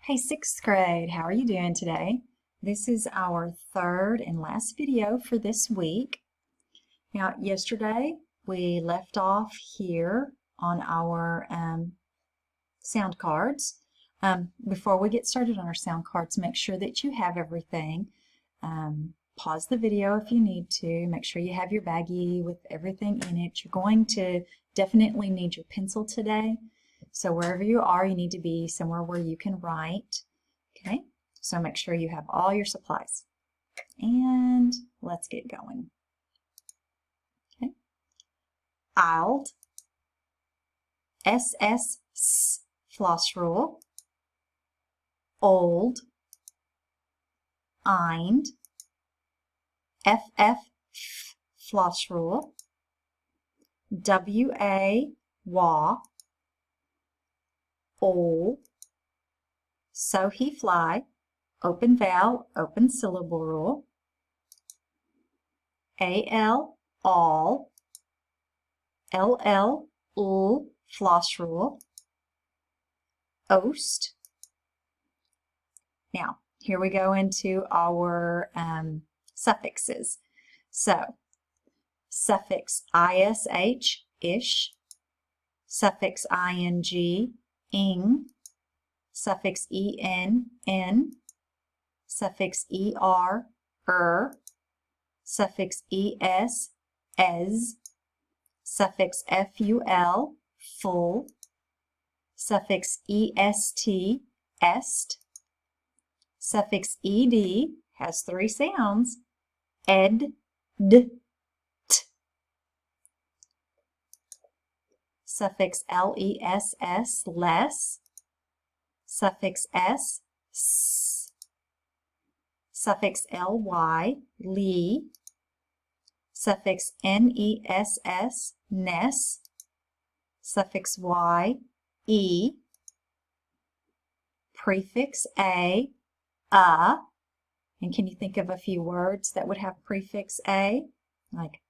Hey, sixth grade, how are you doing today? This is our third and last video for this week. Now, yesterday we left off here on our sound cards. Before we get started on our sound cards, make sure that you have everything. Pause the video if you need to. Make sure you have your baggie with everything in it. You're going to definitely need your pencil today. So wherever you are, you need to be somewhere where you can write. Okay, so make sure you have all your supplies. And let's get going. Okay, I'ld, SS, floss rule, old, eind, FF, floss rule, WA, wa, ol, so he fly, open vowel, open syllable rule, AL, all, LL, ul, floss rule, oast. Now, here we go into our suffixes. So, suffix ish, ish, suffix ing, ing, suffix en, suffix suffix es, suffix ful, full, suffix est, est, suffix ed has three sounds, ed, d, t. Suffix less, less, suffix s, suffix ly, lee, suffix ness, ness, suffix y, e, prefix a, and can you think of a few words that would have prefix a? Like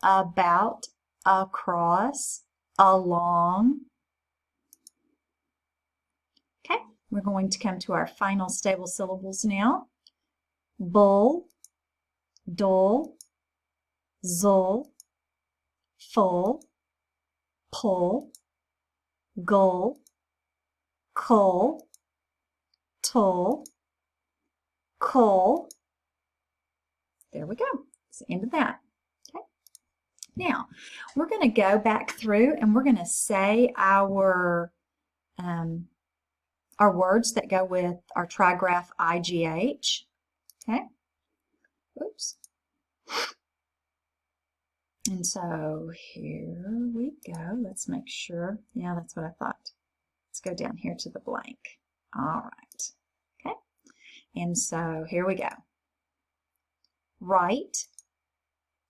about, across, along. Okay, we're going to come to our final stable syllables now. Bull, dull, zull, full, pull, gull, cull, tull, cull. There we go. That's the end of that. Okay. Now, we're going to go back through and we're going to say our words that go with our trigraph IGH. Okay. Oops. And so here we go. Let's make sure. Yeah, that's what I thought. Let's go down here to the blank. All right. Okay. And so here we go. Right,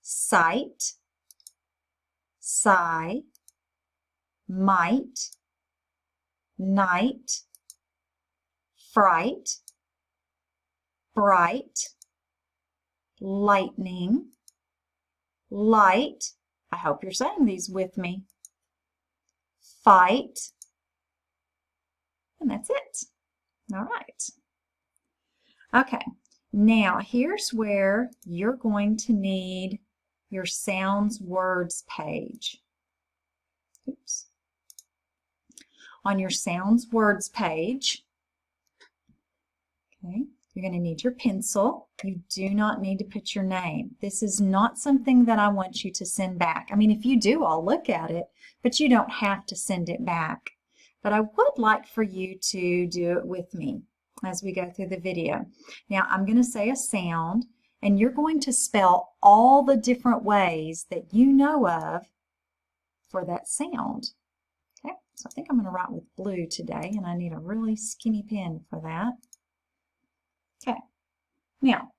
sight, sigh, might, night, fright, bright, lightning, light. I hope you're saying these with me. Fight. And that's it. All right. Okay. Now, here's where you're going to need your sounds words page. Oops. On your sounds words page, okay, you're going to need your pencil. You do not need to put your name. This is not something that I want you to send back. I mean, if you do, I'll look at it, but you don't have to send it back. But I would like for you to do it with me as we go through the video. Now, I'm going to say a sound, and you're going to spell all the different ways that you know of for that sound. Okay, so I think I'm going to write with blue today, and I need a really skinny pen for that. Okay, now,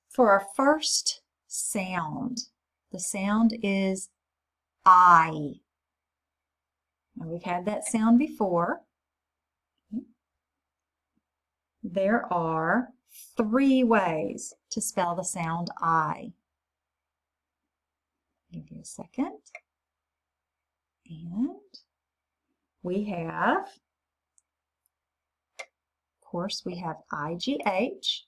for our first sound, the sound is I. Now, we've had that sound before. There are three ways to spell the sound I. Give you a second. And we have course, we have IGH.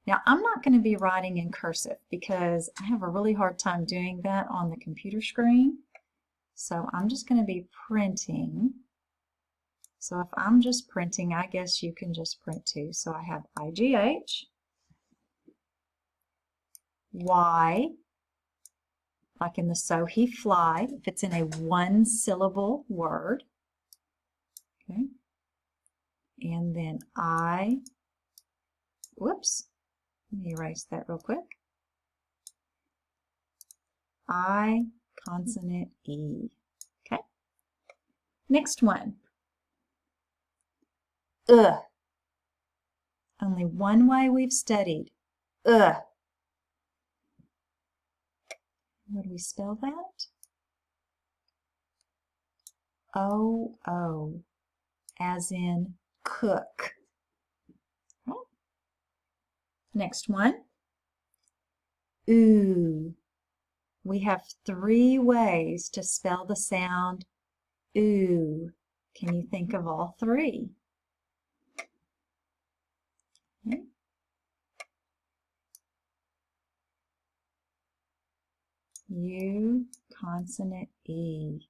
Now, I'm not going to be writing in cursive because I have a really hard time doing that on the computer screen. So I'm just going to be printing. So if I'm just printing, I guess you can just print too. So I have IGH, Y, like in the so he fly, if it's in a one-syllable word. Okay. And then I, whoops, let me erase that real quick. I, consonant E. Okay. Next one. Only one way we've studied. How do we spell that? O-O, as in cook. Okay. Next one. Ooh. We have 3 ways to spell the sound ooh. Can you think of all 3? Okay. U, consonant E.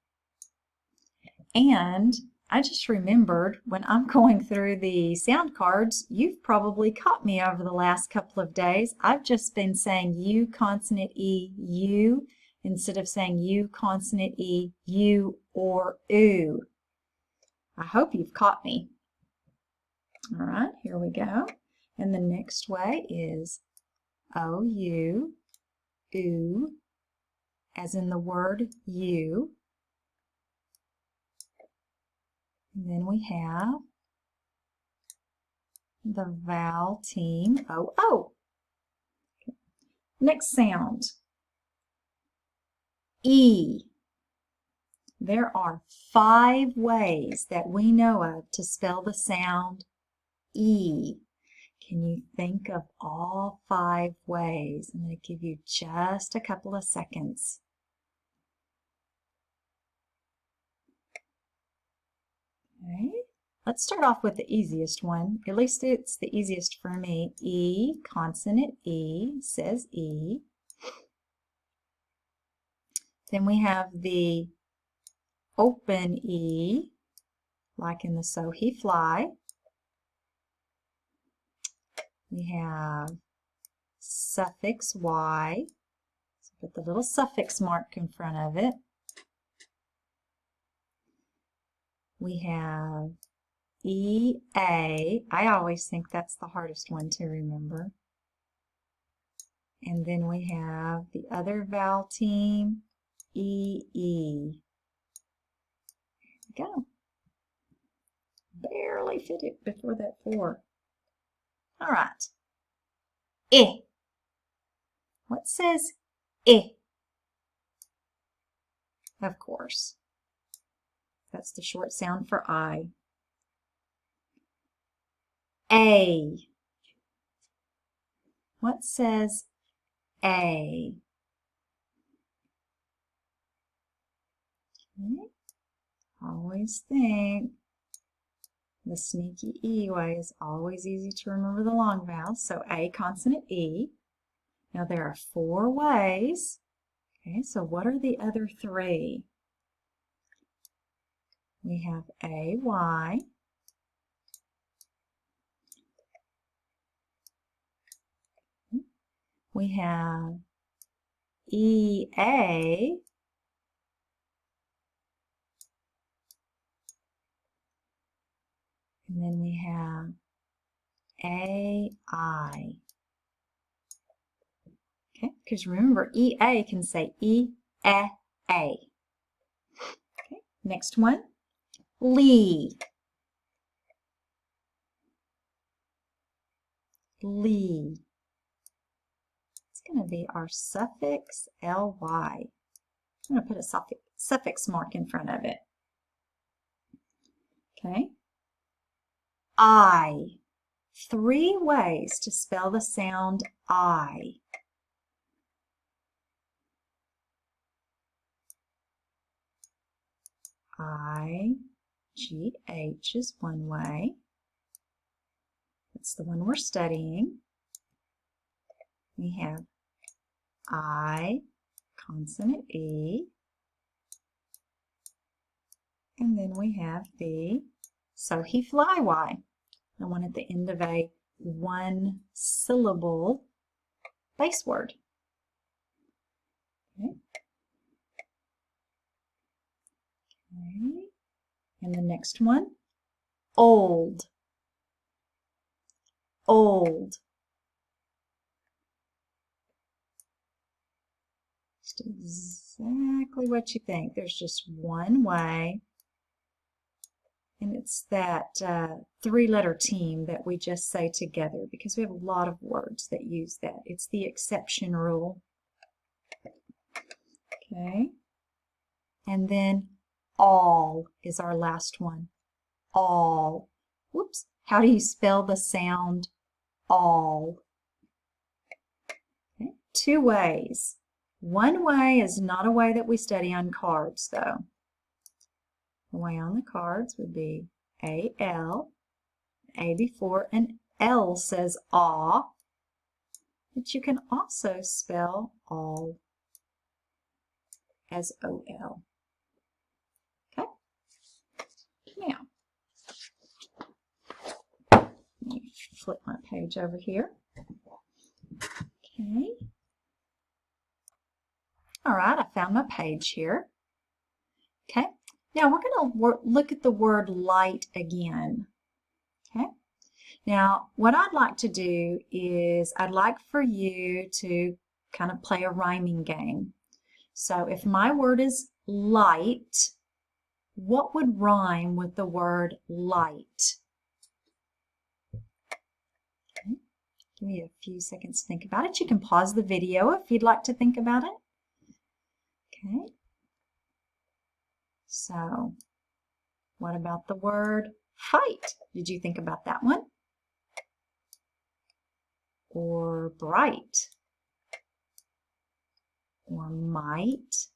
And I just remembered when I'm going through the sound cards, you've probably caught me over the last couple of days. I've just been saying U, consonant E, U, instead of saying U, consonant E, U, or OO. I hope you've caught me. All right, here we go. And the next way is O-U, OO, as in the word you. And then we have the vowel team, O-O. Next sound, E. There are 5 ways that we know of to spell the sound E. Can you think of all 5 ways? I'm going to give you just a couple of seconds. Okay. Let's start off with the easiest one. At least it's the easiest for me. E, consonant E, says E. Then we have the open E, like in the so he fly. We have suffix Y. So put the little suffix mark in front of it. We have EA. I always think that's the hardest one to remember. And then we have the other vowel team, EE. There we go. Barely fit it before that 4. All right. I. What says I? Of course. That's the short sound for I. A. What says A? Okay. Always think the sneaky E way is always easy to remember the long vowels. So A, consonant E. Now there are 4 ways. Okay, so what are the other 3? We have AY. We have EA. And then we have AI. Okay, because remember, EA can say E, A. Okay, next one, Lee. Lee. It's going to be our suffix LY. I'm going to put a suffix mark in front of it. Okay. I. 3 ways to spell the sound I. IGH is one way. That's the one we're studying. We have I, consonant E, and then we have the so he fly Y. The one at the end of a one syllable base word. Okay. Okay. And the next one, old. Old. Just exactly what you think. There's just one way, and it's that three-letter team that we just say together because we have a lot of words that use that. It's the exception rule. Okay. And then all is our last one. All. Whoops. How do you spell the sound all? Okay. Two ways. One way is not a way that we study on cards, though. The way on the cards would be A-L, A before an L says aw, but you can also spell all as O-L. Okay? Now, let me flip my page over here. Okay. All right, I found my page here. Okay. Now we're going to look at the word light again. Okay. Now what I'd like to do is I'd like for you to kind of play a rhyming game. So if my word is light, what would rhyme with the word light? Okay. Give me a few seconds to think about it. You can pause the video if you'd like to think about it. Okay. So, what about the word fight? Did you think about that one? Or bright? Or might?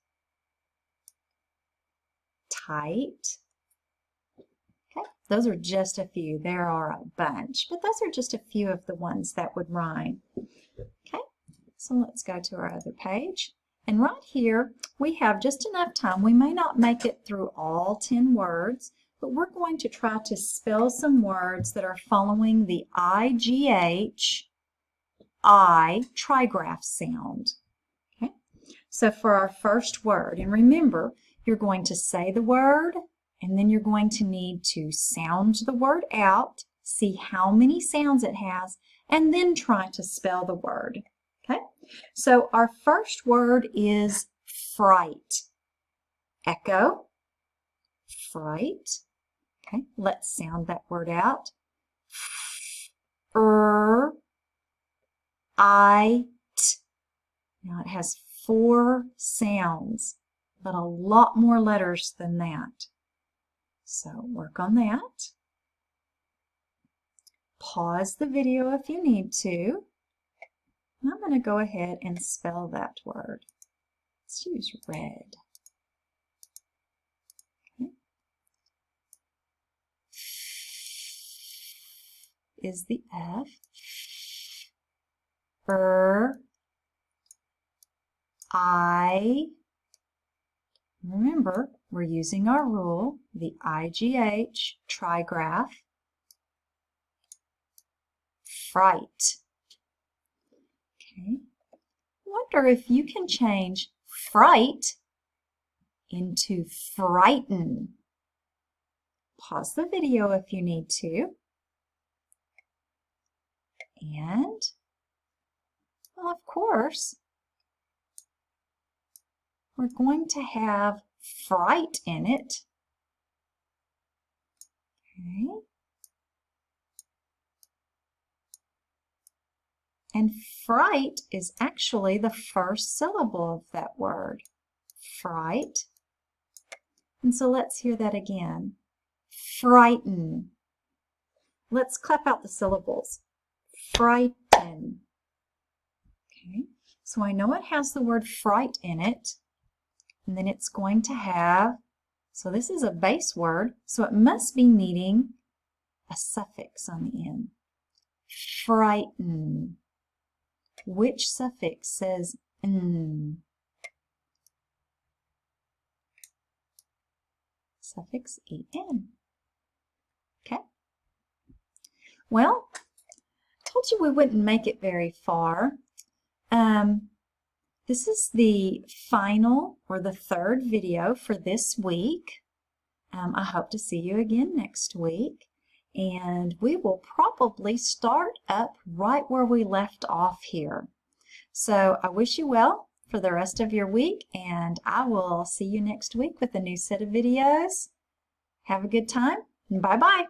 Tight? Okay, those are just a few. There are a bunch, but those are just a few of the ones that would rhyme. Okay, so let's go to our other page. And right here, we have just enough time. We may not make it through all 10 words, but we're going to try to spell some words that are following the IGH, I trigraph sound. Okay? So for our first word, and remember, you're going to say the word, and then you're going to need to sound the word out, see how many sounds it has, and then try to spell the word. Okay? So our first word is fright. Echo, fright. Okay, let's sound that word out. I, t. Now it has 4 sounds, but a lot more letters than that. So work on that. Pause the video if you need to. I'm going to go ahead and spell that word. Let's use red. Okay. Is the F. I. Remember, we're using our rule, the IGH trigraph. Fright. Okay. Wonder if you can change fright into frighten. Pause the video if you need to. And, well, of course, we're going to have fright in it. Okay. And fright is actually the first syllable of that word. Fright. And so let's hear that again. Frighten. Let's clap out the syllables. Frighten. Okay. So I know it has the word fright in it. And then it's going to have, so this is a base word, so it must be needing a suffix on the end. frighten. Which suffix says n? Suffix en. Okay. Well, told you we wouldn't make it very far. This is the final or the third video for this week. I hope to see you again next week, and we will probably start up right where we left off here. So I wish you well for the rest of your week, and I will see you next week with a new set of videos. Have a good time, and bye-bye.